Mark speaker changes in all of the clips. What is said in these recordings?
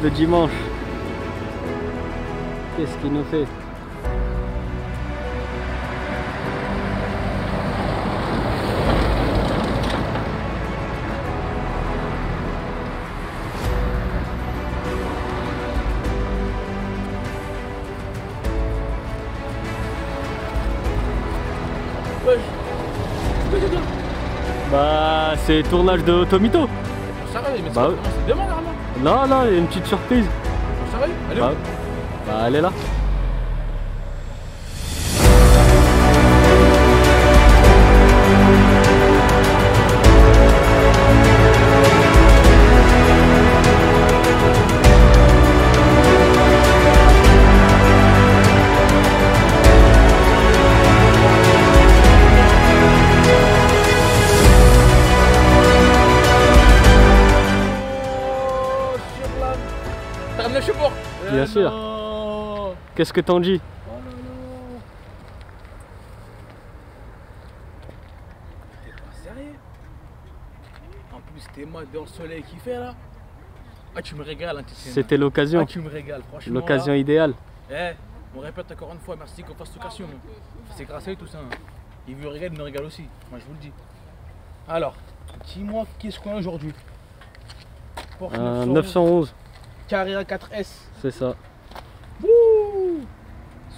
Speaker 1: de dimanche. Qu'est-ce qu'il nous fait? Bah c'est tournage de Tomito.
Speaker 2: Sérieux, mais
Speaker 1: Bah,
Speaker 2: c'est demain normalement.
Speaker 1: Non, là, il y a une petite surprise.
Speaker 2: Sérieux? Elle est où?
Speaker 1: Bah, elle est là.
Speaker 2: T'as ramené le support?
Speaker 1: Bien sûr.
Speaker 2: Non.
Speaker 1: Qu'est-ce que t'en dis?
Speaker 2: Oh là là. T'es pas sérieux? En plus t'es mal dans le soleil qui fait là. Ah tu me régales hein,
Speaker 1: C'était l'occasion.
Speaker 2: Ah tu me régales franchement.
Speaker 1: L'occasion
Speaker 2: là.
Speaker 1: idéale.
Speaker 2: Eh, on répète encore une fois, merci qu'on fasse l'occasion. C'est grâce à eux tout ça. Hein. Il me régale, il me régale aussi. Moi je vous le dis. Alors, dis-moi qu'est-ce qu'on a aujourd'hui? Porsche
Speaker 1: 911,
Speaker 2: Carrera 4S.
Speaker 1: c'est ça.
Speaker 2: Wouh!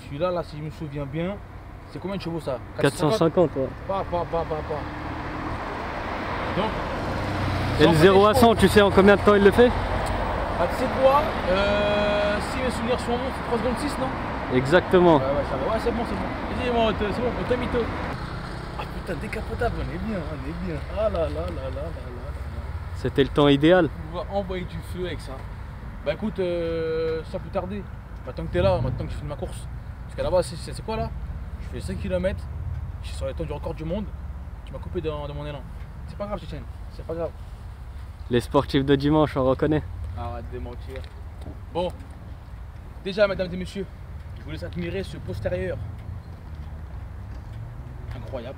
Speaker 2: Celui-là, là, si je me souviens bien, c'est combien de chevaux ça?
Speaker 1: 450, ouais.
Speaker 2: Pas. Donc,
Speaker 1: Et le 0 à 100, tu sais en combien de temps il le fait?
Speaker 2: ah, tu sais quoi? Si mes souvenirs sont bons, c'est 3 secondes 6, non?
Speaker 1: Exactement.
Speaker 2: Ouais, ça va. Ouais, c'est bon. Vas-y, bon, c'est bon, on t'a mytho. Ah putain, décapotable, on est bien. Ah là.
Speaker 1: C'était le temps idéal.
Speaker 2: On va envoyer du feu avec ça. Bah écoute, sans plus tarder, maintenant que t'es là, maintenant que je finis ma course, parce qu'à la base, c'est quoi là? Je fais 5 km, je suis sur les temps du record du monde, tu m'as coupé dans mon élan. C'est pas grave, Tchétchène, c'est pas grave.
Speaker 1: Les sportifs de dimanche, on reconnaît.
Speaker 2: Arrête de mentir. Bon, déjà, mesdames et messieurs, je vous laisse admirer ce postérieur. Incroyable.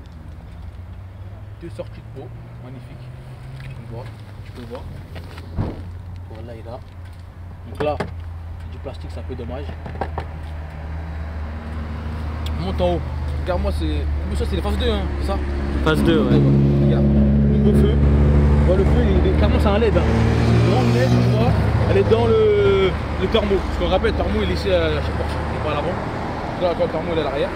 Speaker 2: 2 sorties de peau, magnifique. Tu peux le voir. Voilà, il est là. Donc là, du plastique, c'est un peu dommage. Monte en haut. Regarde-moi, ça c'est les phases 2, hein, c'est ça?
Speaker 1: Phase 2, ouais.
Speaker 2: Regarde, nouveau feu. Tu vois, le feu, clairement, c'est un LED. Hein. C'est dans le LED, tu vois. Elle est dans le thermo. Parce qu'on rappelle, le thermo, il est ici chez Porsche. Il est pas à l'avant. Là, quand le thermo, il est à l'arrière.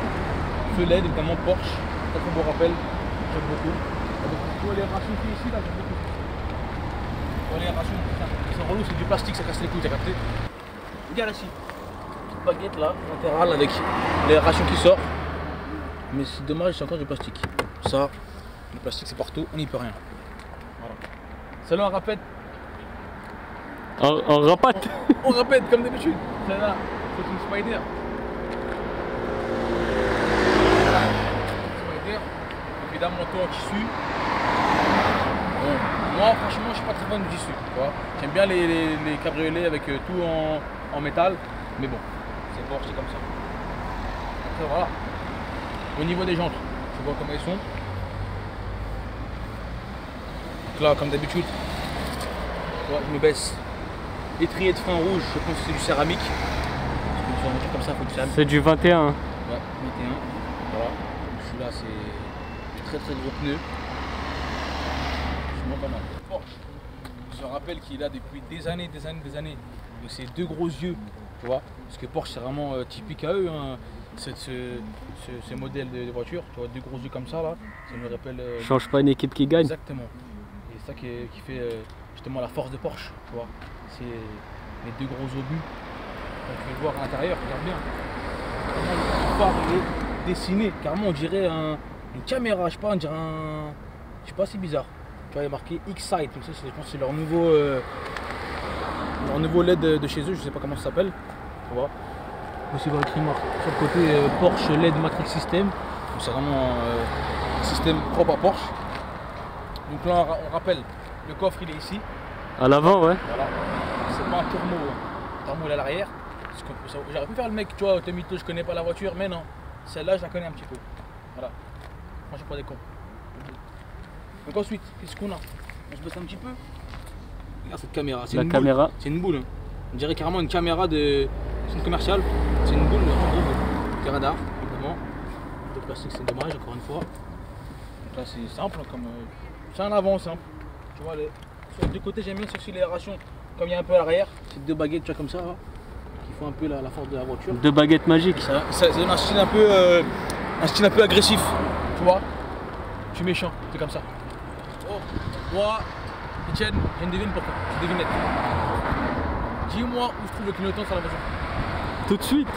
Speaker 2: Feu LED, évidemment, Porsche. Ça, qu'on vous rappelle. J'aime beaucoup. Tu vois, les rations qui ici, là, j'aime beaucoup. Les rations, c'est relou, c'est du plastique, ça casse les couilles, t'as capté? Regarde ici, petite baguette là, latérale avec les rations qui sortent. Mais c'est dommage, c'est encore du plastique. Ça, le plastique c'est partout, on n'y peut rien. Voilà. Celle-là on répète.
Speaker 1: On répète.
Speaker 2: On répète comme d'habitude. Celle-là, c'est une Spider. Spider, évidemment toi en tissu. Bon, moi franchement je suis pas très fan du tissu, tu vois. J'aime bien les cabriolets avec tout en métal, mais bon, c'est Porsche, c'est comme ça. Après voilà. Au niveau des jantes, tu vois comment elles sont. Donc là comme d'habitude, tu vois, je me baisse. Étrier de frein rouge, je pense que c'est du céramique. Parce que sur une voiture comme ça, il faut du céramique.
Speaker 1: C'est du 21.
Speaker 2: Ouais, 21. Voilà. Celui-là c'est très gros pneus. Pas mal. Porsche, je rappelle qu'il a depuis des années. Donc c'est 2 gros yeux, tu vois. Parce que Porsche c'est vraiment typique à eux, hein, ce modèle de voiture. Tu vois, 2 gros yeux comme ça là, ça me rappelle.
Speaker 1: Change pas une équipe qui gagne.
Speaker 2: Exactement. Et c'est ça qui fait justement la force de Porsche, tu vois. C'est les 2 gros obus. Donc tu peux le voir à l'intérieur, regarde bien. Le phare il est dessiné, carrément on dirait une caméra, je sais pas, on dirait un. Je sais pas, c'est bizarre. Tu vois, il y a marqué X-Sight, donc ça, je pense que c'est leur nouveau LED de chez eux, je sais pas comment ça s'appelle. Tu vois. Aussi voir écrit sur le côté Porsche LED Matrix System. C'est vraiment un système propre à Porsche. Donc là on rappelle, le coffre il est ici.
Speaker 1: À l'avant, ouais.
Speaker 2: Voilà. C'est pas un turbo, le turbo il est à l'arrière. J'aurais pu faire le mec, tu vois, Tomito, je connais pas la voiture, mais non. Celle-là je la connais un petit peu. Voilà. Moi je suis pas des cons. Donc ensuite, qu'est-ce qu'on a? On se baisse un petit peu. Regarde cette caméra, c'est une boule. C'est une boule. Hein. On dirait carrément une caméra de centre commercial. C'est une boule en double. Des radars, évidemment. Le plastique, c'est dommage, encore une fois. Donc là, c'est simple, comme c'est un avant simple. Tu vois, sur les deux côtés, j'aime bien aussi l'aération, comme il y a un peu à l'arrière. C'est deux baguettes, tu vois, comme ça, là, qui font un peu la force de la voiture.
Speaker 1: Deux baguettes magiques.
Speaker 2: Ça donne un style un peu agressif, tu vois. Je suis méchant, c'est comme ça. Oh, moi, Etienne, j'ai une devine pour toi. Une devinette. Dis-moi où je trouve le clignotant sur la voiture.
Speaker 1: Tout de suite.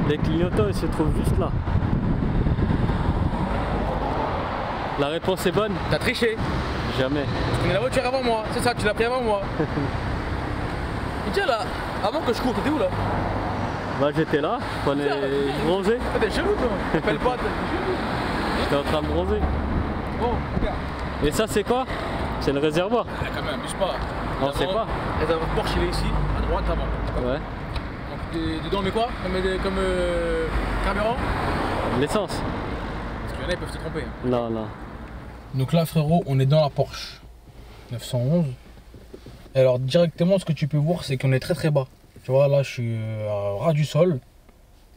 Speaker 1: Les clignotants, ils se trouvent juste là. La réponse est bonne?
Speaker 2: T'as triché.
Speaker 1: Jamais.
Speaker 2: Tu connais la voiture avant moi, c'est ça, tu l'as pris avant moi. Et tiens là, avant que je cours, t'étais où là?
Speaker 1: Bah j'étais là, je bronzais.
Speaker 2: Ah, t'es chelou toi, t'appelles pas, t'es chelou.
Speaker 1: J'étais en train de bronzer.
Speaker 2: Bon, regarde.
Speaker 1: Et ça c'est quoi? C'est le réservoir.
Speaker 2: Ah, quand même, abuse pas.
Speaker 1: On sait pas.
Speaker 2: Et t'as votre Porsche, il est ici, à droite avant.
Speaker 1: Ouais.
Speaker 2: Donc dedans on met quoi? Comme carburant?
Speaker 1: L'essence.
Speaker 2: Parce qu'il y en a, ils peuvent se tromper. Hein.
Speaker 1: Non, non.
Speaker 2: Donc là frérot, on est dans la Porsche 911. Et alors directement ce que tu peux voir c'est qu'on est très bas. Tu vois là je suis à ras du sol.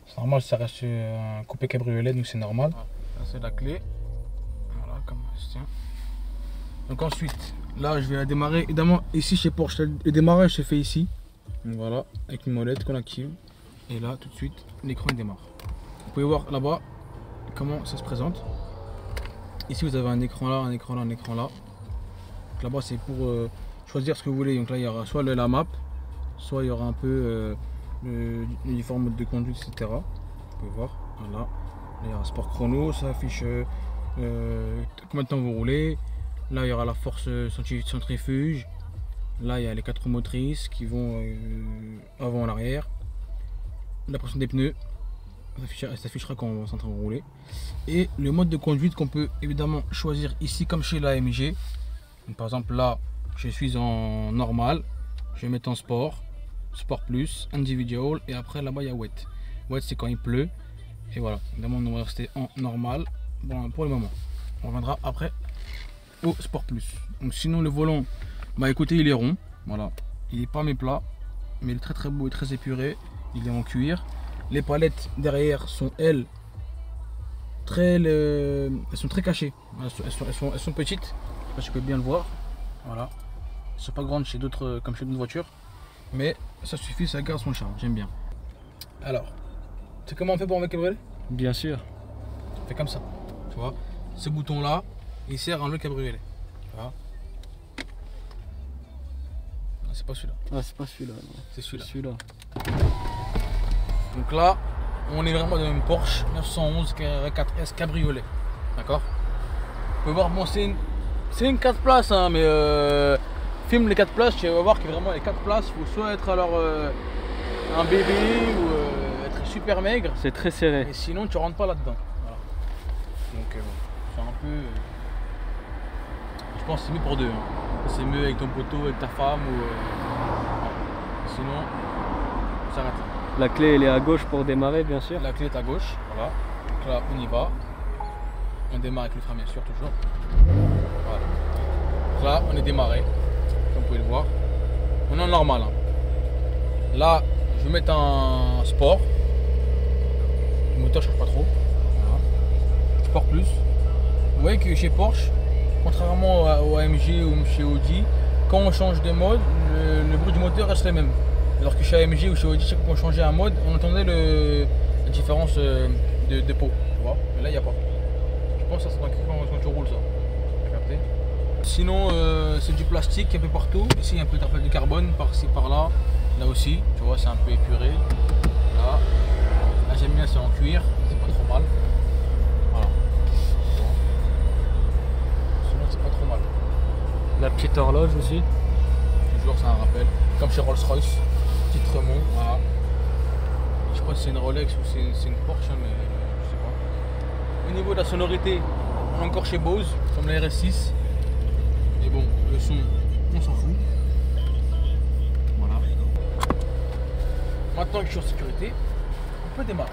Speaker 2: C'est normal, ça reste un coupé cabriolet donc c'est normal. Là c'est la clé. Voilà comme ça se tient. Donc ensuite, là je vais la démarrer. Évidemment ici chez Porsche, le démarrage se fait ici. Donc voilà, avec une molette qu'on active. Et là tout de suite l'écran démarre. Vous pouvez voir là-bas comment ça se présente. Ici vous avez un écran là, un écran là, un écran là. Là-bas c'est pour choisir ce que vous voulez. Donc là il y aura soit la map, soit il y aura un peu l'uniforme mode de conduite, etc. Vous pouvez voir, voilà. Là il y aura sport chrono, ça affiche combien de temps vous roulez. Là il y aura la force centrifuge. Là il y a les 4 roues motrices qui vont avant et arrière. La pression des pneus. Ça s'affichera quand on va en train de rouler. Et le mode de conduite qu'on peut évidemment choisir ici comme chez l'AMG. Par exemple là je suis en normal, je vais mettre en sport, sport plus, individual et après là-bas il y a wet. Wet c'est quand il pleut et voilà, évidemment on va rester en normal bon, pour le moment. On reviendra après au sport plus. Donc sinon le volant, bah écoutez il est rond, voilà, il n'est pas mes plats mais il est très beau et très épuré, il est en cuir. Les palettes derrière sont elles sont très cachées, elles sont petites, je sais pas si tu peux bien le voir, voilà, elles sont pas grandes chez d'autres comme chez d'autres voitures, mais ça suffit, ça garde son charme, j'aime bien. Alors, tu sais comment on fait pour enlever le cabriolet?
Speaker 1: Bien sûr.
Speaker 2: On fait comme ça, tu vois, ce bouton là, il sert à enlever le cabriolet, tu vois. C'est pas celui-là.
Speaker 1: Ah c'est pas celui-là,
Speaker 2: c'est celui-là.
Speaker 1: Celui-là.
Speaker 2: Donc là, on est vraiment dans une Porsche 911 4S cabriolet, d'accord. Vous pouvez voir, bon, c'est une 4 places, hein, mais filme les 4 places, tu vas voir que vraiment les 4 places, il faut soit être alors un bébé ou être super maigre.
Speaker 1: C'est très serré.
Speaker 2: Et sinon, tu rentres pas là-dedans. Voilà. Donc bon, c'est un peu. Je pense que c'est mieux pour deux. Hein. C'est mieux avec ton poteau, avec ta femme ou. Sinon, ça s'arrête.
Speaker 1: La clé elle est à gauche pour démarrer bien sûr.
Speaker 2: La clé est à gauche, voilà. Donc là on y va. On démarre avec le frein bien sûr toujours. Voilà. Donc là on est démarré, comme vous pouvez le voir. On est en normal. Hein. Là je vais mettre un sport. Le moteur ne change pas trop. Voilà. Sport plus. Vous voyez que chez Porsche, contrairement au AMG ou chez Audi, quand on change de mode, le bruit du moteur reste le même. Alors que chez AMG ou chez Audi, chaque fois qu'on changeait un mode, on entendait la différence de peau, tu vois. Mais là, il n'y a pas. Je pense que ça c'est quand tu roules ça. T'as capté? Sinon, c'est du plastique un peu partout. Ici, il y a un peu de carbone par-ci, par-là. Là aussi, tu vois, c'est un peu épuré. Là j'aime bien, c'est en cuir, c'est pas trop mal. Voilà. Sinon, c'est pas trop mal.
Speaker 1: La petite horloge aussi.
Speaker 2: Toujours, c'est un rappel. Comme chez Rolls-Royce. Petite remont, voilà. Je crois que c'est une Rolex ou c'est une Porsche, mais je sais pas. Au niveau de la sonorité, on est encore chez Bose, comme la RS6. Mais bon, le son, on s'en fout. Voilà. Maintenant que je suis en sécurité, on peut démarrer.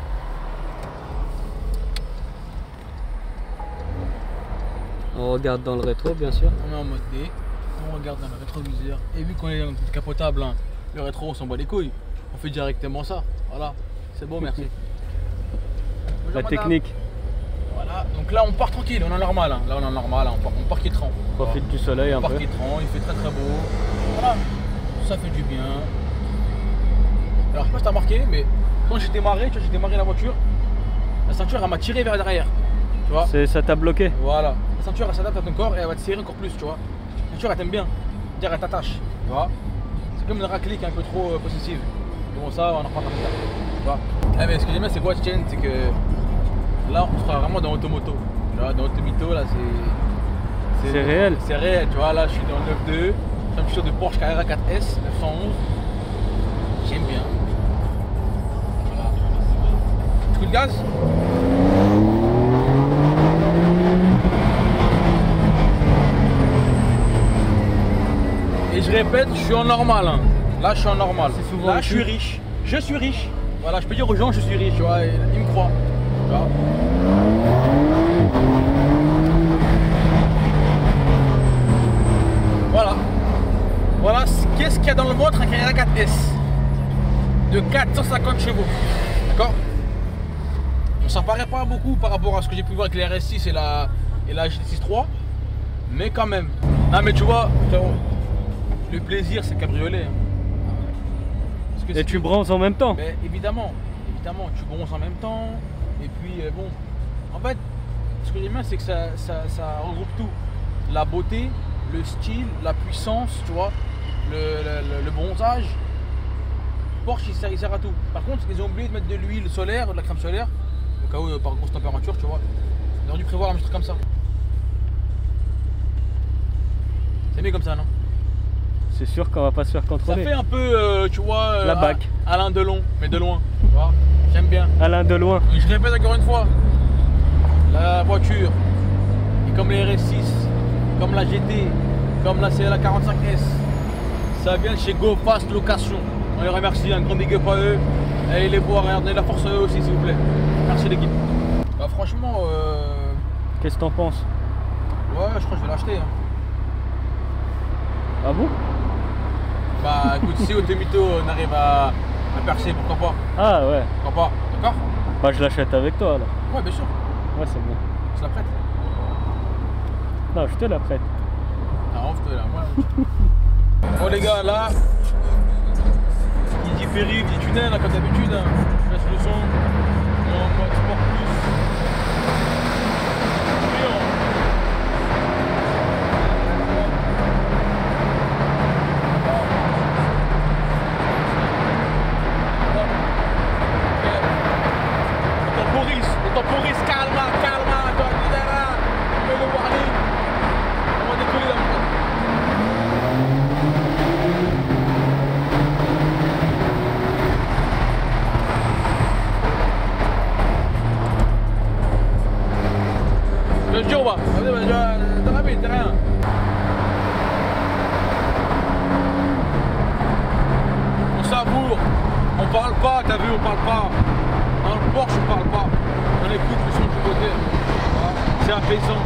Speaker 1: On regarde dans le rétro bien sûr.
Speaker 2: On est en mode D, on regarde dans le rétroviseur. Et vu qu'on est dans le capotable, hein, le rétro on s'en bat les couilles. On fait directement ça. Voilà. C'est bon, merci. Bonjour,
Speaker 1: La
Speaker 2: madame.
Speaker 1: technique.
Speaker 2: Voilà. Donc là on part tranquille, on est normal. Hein. Là on est normal, hein. On part quitrant.
Speaker 1: Profite du soleil un
Speaker 2: On part
Speaker 1: peu.
Speaker 2: quitrant, il fait très très beau. Voilà. Ça fait du bien. Alors je sais pas si t'as remarqué, mais quand j'ai démarré, j'ai démarré la voiture, la ceinture elle m'a tiré vers derrière. Tu vois?
Speaker 1: Ça t'a bloqué.
Speaker 2: Voilà. La ceinture elle s'adapte à ton corps et elle va te serrer encore plus, tu vois. La ceinture elle t'aime bien. C'est-à-dire elle t'attache. Tu vois? C'est comme une raclée qui est un peu trop possessive. Mais bon ça on en reparlera plus tard. Tu vois? Ah, mais ce que j'aime bien c'est quoi Etienne, c'est que là on sera vraiment dans Automoto. Tu vois, dans Automito là
Speaker 1: C'est réel.
Speaker 2: C'est réel, tu vois, là je suis dans le 9.2, c'est un petit de Porsche Carrera 4S 911. J'aime bien. Voilà. Tu coup de gaz? Et je répète, je suis en normal. Hein. Là je suis en normal.
Speaker 1: Souvent
Speaker 2: là je suis riche. Je suis riche. Voilà, je peux dire aux gens je suis riche, tu vois, et ils me croient. Tu vois. Voilà. Voilà qu'est-ce qu'il y a dans le ventre un Carrera 4S de 450 chevaux. D'accord? Ça paraît pas beaucoup par rapport à ce que j'ai pu voir avec les RS6 et la GT63. Mais quand même. Non mais tu vois, le plaisir c'est le cabriolet. Hein. Parce que
Speaker 1: Et tu bronzes en même temps.
Speaker 2: Mais évidemment, tu bronzes en même temps. Et puis bon, en fait, ce que j'aime bien c'est que ça regroupe tout. La beauté, le style, la puissance, tu vois, le bronzage. Porsche il sert à tout. Par contre, ils ont oublié de mettre de l'huile solaire, de la crème solaire, au cas où par grosse température, tu vois. Ils auraient dû prévoir un truc comme ça. C'est mieux comme ça, non?
Speaker 1: C'est sûr qu'on va pas se faire
Speaker 2: Ça
Speaker 1: contrôler.
Speaker 2: fait un peu, tu vois,
Speaker 1: La BAC.
Speaker 2: Alain Delon, mais de loin, tu vois. J'aime bien.
Speaker 1: Alain de loin.
Speaker 2: Et je répète encore une fois, la voiture, et comme les RS6, comme la GT, comme la CLA 45S, ça vient de chez GoFast Location. On les remercie, un grand big up à eux. Allez les voir, regardez la force à eux aussi s'il vous plaît. Merci l'équipe. Bah franchement,
Speaker 1: Qu'est-ce que t'en penses?
Speaker 2: ouais, je crois que je vais l'acheter. Hein.
Speaker 1: Ah bon?
Speaker 2: Bah écoute, si Automito n'arrive à percer, pourquoi pas?
Speaker 1: Ah ouais.
Speaker 2: Pourquoi pas? D'accord?
Speaker 1: Bah je l'achète avec toi alors.
Speaker 2: Ouais, bien sûr.
Speaker 1: Ouais, c'est bon.
Speaker 2: Je la prête.
Speaker 1: Non, je te la prête.
Speaker 2: Ah, offre-toi là, moi. Bon les gars, là, il dit périph', il dit tunnel, là, comme d'habitude. Hein. Je laisse le son. On est en mode sport plus. Brillant. On temporise, calma, toi, dis là, on met le warning. On va décoller là, mon pote. Coba, t'as rapide, t'as rien. On savoure, on parle pas, t'as vu, on parle pas. Dans le Porsche, on parle pas. On écoute le son du côté. Voilà. C'est apaisant.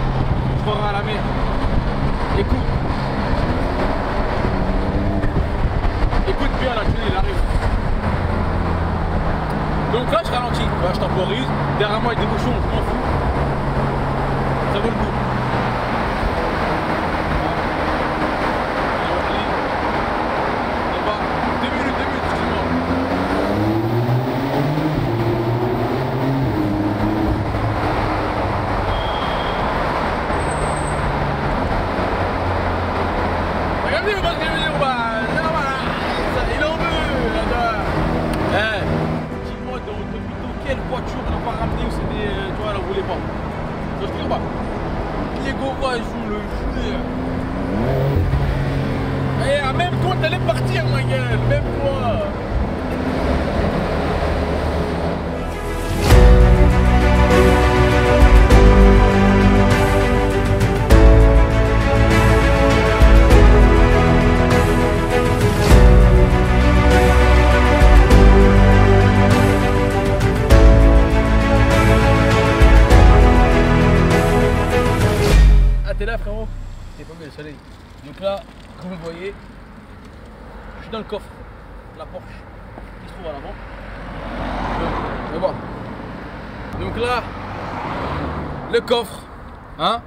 Speaker 2: On croira à la mer. Écoute. Écoute bien, la tunnel, il arrive. Donc là, je ralentis. Là, je temporise. Derrière moi, il y a des bouchons, je m'en fous. Ça vaut le coup. On va 2 minutes, excuse-moi. Regardez, on va se réveiller, on va. Il en veut. Dis-moi dans Automito, quelle voiture on n'a pas ramené ou c'est des. Tu vois, elle en voulait pas. Je te dis pas. Les Gaulois ils jouent le jeu. Et même toi t'allais partir ma gueule, même toi. Ah t'es là frérot? T'es pas vu le soleil. Donc là, Comme vous voyez, je suis dans le coffre de la Porsche qui se trouve à l'avant. Donc, voilà. Donc là, le coffre, hein?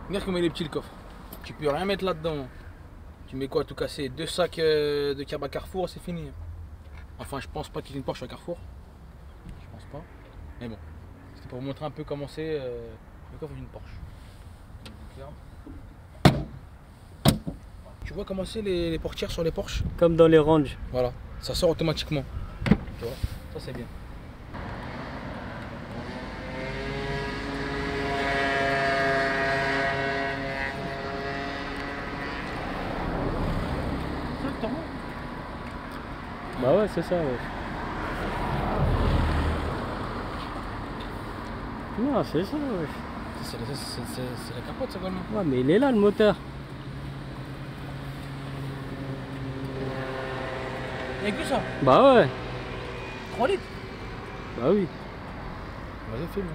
Speaker 2: Regarde comment il est petit le coffre. Tu peux rien mettre là-dedans. Tu mets quoi tout casser? 2 sacs de kebab à Carrefour, c'est fini. Enfin, je pense pas qu'il y ait une Porsche à Carrefour. Je pense pas. Mais bon, c'était pour vous montrer un peu comment c'est le coffre d'une Porsche. Tu vois comment c'est les portières sur les Porsche?
Speaker 1: Comme dans les ranges.
Speaker 2: Voilà, ça sort automatiquement. Tu vois, ça c'est bien.
Speaker 1: Bah ouais, c'est ça, ouais. Non, c'est ça, ouais.
Speaker 2: C'est la capote, ça, quand même.
Speaker 1: Ouais, mais il est là, le moteur.
Speaker 2: Il n'y a que ça.
Speaker 1: Bah ouais.
Speaker 2: 3 litres.
Speaker 1: Bah oui.
Speaker 2: Vas-y, filme.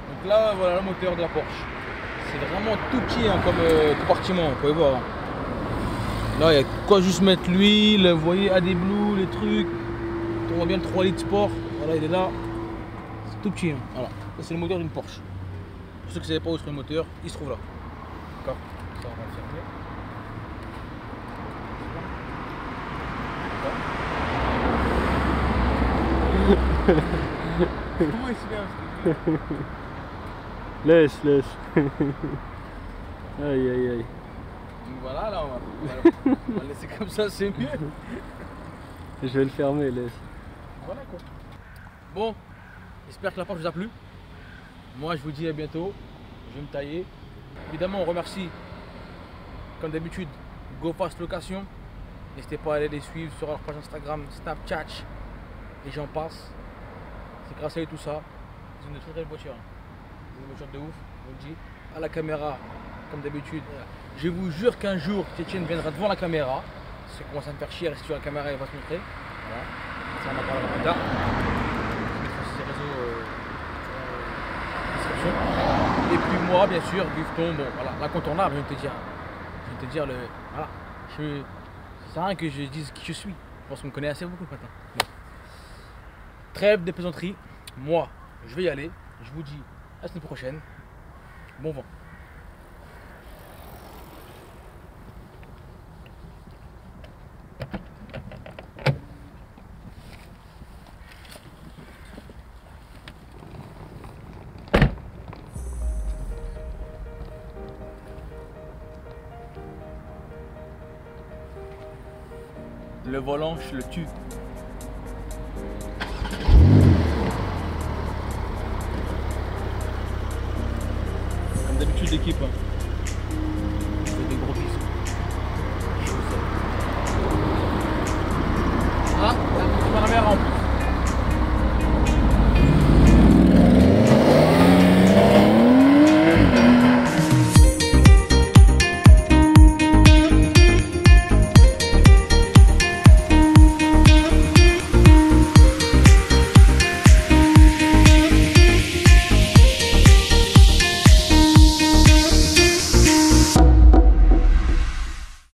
Speaker 2: Donc là, voilà le moteur de la Porsche. C'est vraiment tout petit hein, comme compartiment, vous pouvez voir. Là, il y a quoi juste mettre l'huile, vous voyez, AdBlue, les trucs. On voit bien le 3 litres sport. Voilà, il est là. C'est tout petit. Hein. Voilà. C'est le moteur d'une Porsche. Pour ceux qui ne savaient pas où est le moteur, il se trouve là. D'accord. Ça, on va le fermer. Comment il se fait hein,
Speaker 1: Laisse. Aïe aïe aïe.
Speaker 2: donc voilà, là on va laisser comme ça, c'est mieux.
Speaker 1: Je vais le fermer, laisse.
Speaker 2: Voilà quoi. Bon, j'espère que la Porsche vous a plu. Moi je vous dis à bientôt. Je vais me tailler. Évidemment on remercie, comme d'habitude, GoFast Location. N'hésitez pas à aller les suivre sur leur page Instagram, Snapchat et j'en passe. C'est grâce à eux tout ça. C'est une très belle voiture. Une voiture de ouf, je vous le dis. À la caméra, comme d'habitude. Je vous jure qu'un jour, Etienne viendra devant la caméra. Ça commence à me faire chier, rester sur la caméra et va se montrer. Voilà. Ça on en parlera plus tard. Je mettrai sur ses réseaux description. Et puis moi, bien sûr, Gufton, bon voilà, l'incontournable, je viens de te dire. Je viens de te dire le. Voilà. Ça sert à rien que je dise qui je suis. Je pense qu'on me connaît assez beaucoup maintenant. Bon. Trêve de plaisanterie. Moi, je vais y aller. Je vous dis à la semaine prochaine. Bon vent. Le volant, je le tue. Comme d'habitude l'équipe. Hein.